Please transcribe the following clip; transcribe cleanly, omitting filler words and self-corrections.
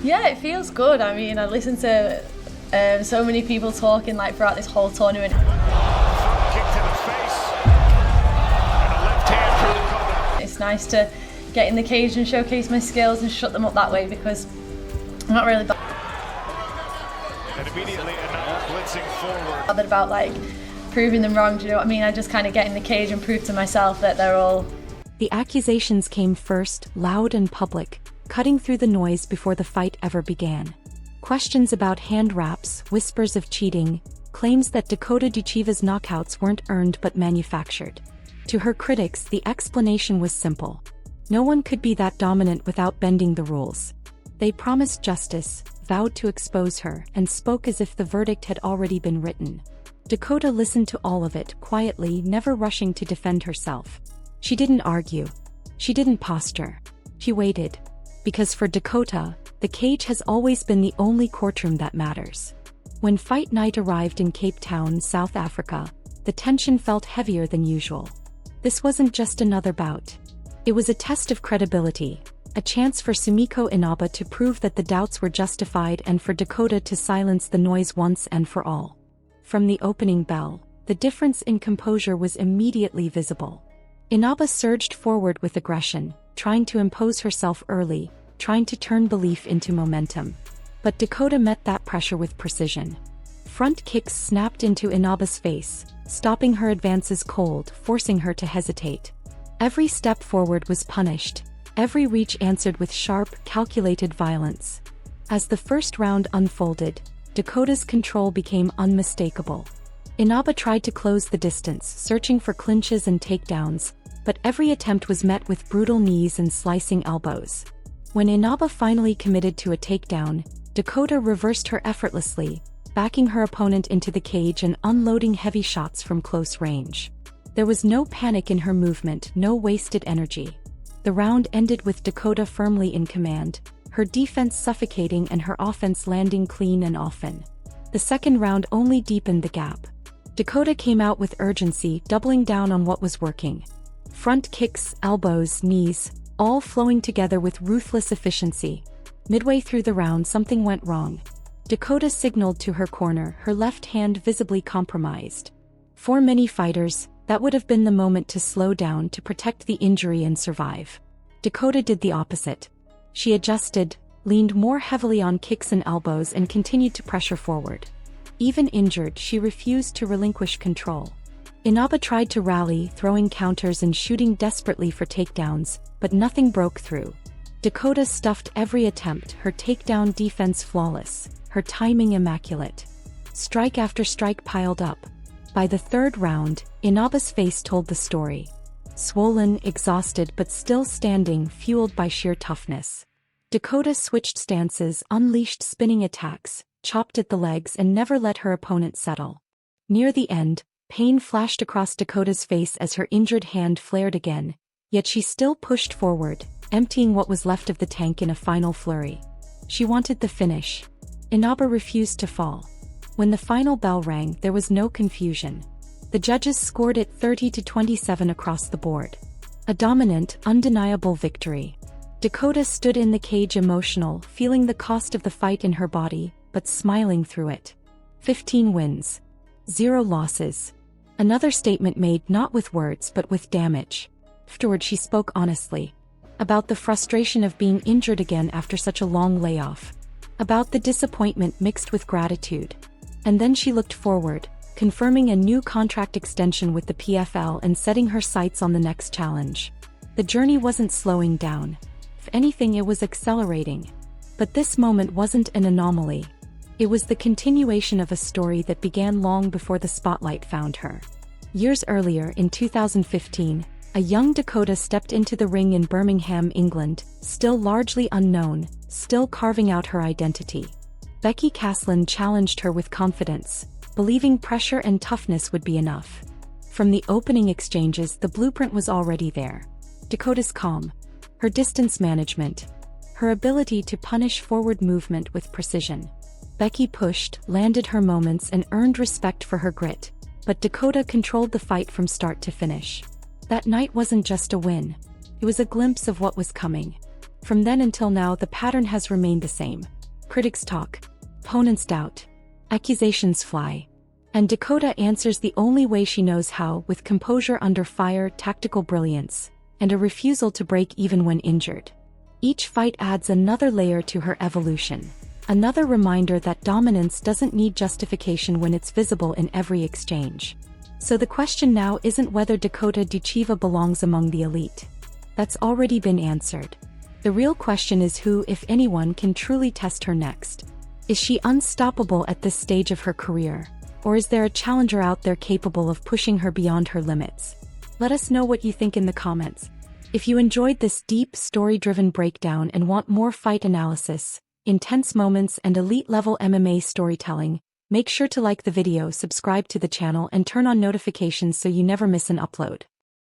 Yeah, it feels good. I mean, I listened to so many people talking like throughout this whole tournament. Kick to the face and a left hand for Dakota. It's nice to get in the cage and showcase my skills and shut them up that way because I'm not really And immediately blitzing forward. bothered about like proving them wrong. Do you know what I mean? I just kind of get in the cage and prove to myself that they're all. The accusations came first, loud and public, cutting through the noise before the fight ever began. Questions about hand wraps, whispers of cheating, claims that Dakota Ditcheva's knockouts weren't earned but manufactured. To her critics, the explanation was simple. No one could be that dominant without bending the rules. They promised justice, vowed to expose her, and spoke as if the verdict had already been written. Dakota listened to all of it, quietly, never rushing to defend herself. She didn't argue. She didn't posture. She waited. Because for Dakota, the cage has always been the only courtroom that matters. When fight night arrived in Cape Town, South Africa, the tension felt heavier than usual. This wasn't just another bout. It was a test of credibility, a chance for Sumiko Inaba to prove that the doubts were justified and for Dakota to silence the noise once and for all. From the opening bell, the difference in composure was immediately visible. Inaba surged forward with aggression, trying to impose herself early, trying to turn belief into momentum. But Dakota met that pressure with precision. Front kicks snapped into Inaba's face, stopping her advances cold, forcing her to hesitate. Every step forward was punished, every reach answered with sharp, calculated violence. As the first round unfolded, Dakota's control became unmistakable. Inaba tried to close the distance, searching for clinches and takedowns, but every attempt was met with brutal knees and slicing elbows. When Inaba finally committed to a takedown, Dakota reversed her effortlessly, backing her opponent into the cage and unloading heavy shots from close range. There was no panic in her movement, no wasted energy. The round ended with Dakota firmly in command, her defense suffocating and her offense landing clean and often. The second round only deepened the gap. Dakota came out with urgency, doubling down on what was working. Front kicks, elbows, knees, all flowing together with ruthless efficiency. Midway through the round, something went wrong. Dakota signaled to her corner, her left hand visibly compromised. For many fighters, that would have been the moment to slow down, to protect the injury and survive. Dakota did the opposite. She adjusted, leaned more heavily on kicks and elbows and continued to pressure forward. Even injured, she refused to relinquish control. Inaba tried to rally, throwing counters and shooting desperately for takedowns, but nothing broke through. Dakota stuffed every attempt, her takedown defense flawless, her timing immaculate. Strike after strike piled up. By the third round, Inaba's face told the story. Swollen, exhausted but still standing, fueled by sheer toughness. Dakota switched stances, unleashed spinning attacks, chopped at the legs and never let her opponent settle. Near the end, pain flashed across Dakota's face as her injured hand flared again, yet she still pushed forward, emptying what was left of the tank in a final flurry. She wanted the finish. Inaba refused to fall. When the final bell rang, there was no confusion. The judges scored it 30-27 across the board. A dominant, undeniable victory. Dakota stood in the cage emotional, feeling the cost of the fight in her body, but smiling through it. 15 wins. 0 losses. Another statement made not with words but with damage. Afterward she spoke honestly. About the frustration of being injured again after such a long layoff. About the disappointment mixed with gratitude. And then she looked forward, confirming a new contract extension with the PFL and setting her sights on the next challenge. The journey wasn't slowing down. If anything, it was accelerating. But this moment wasn't an anomaly. It was the continuation of a story that began long before the spotlight found her. Years earlier, in 2015, a young Dakota stepped into the ring in Birmingham, England, still largely unknown, still carving out her identity. Becky Caslin challenged her with confidence, believing pressure and toughness would be enough. From the opening exchanges, the blueprint was already there. Dakota's calm, her distance management, her ability to punish forward movement with precision. Becky pushed, landed her moments and earned respect for her grit, but Dakota controlled the fight from start to finish. That night wasn't just a win. It was a glimpse of what was coming. From then until now, the pattern has remained the same. Critics talk. Opponents doubt. Accusations fly. And Dakota answers the only way she knows how, with composure under fire, tactical brilliance, and a refusal to break even when injured. Each fight adds another layer to her evolution. Another reminder that dominance doesn't need justification when it's visible in every exchange. So the question now isn't whether Dakota Ditcheva belongs among the elite. That's already been answered. The real question is who, if anyone, can truly test her next. Is she unstoppable at this stage of her career? Or is there a challenger out there capable of pushing her beyond her limits? Let us know what you think in the comments. If you enjoyed this deep, story-driven breakdown and want more fight analysis, intense moments, and elite-level MMA storytelling, make sure to like the video, subscribe to the channel, and turn on notifications so you never miss an upload.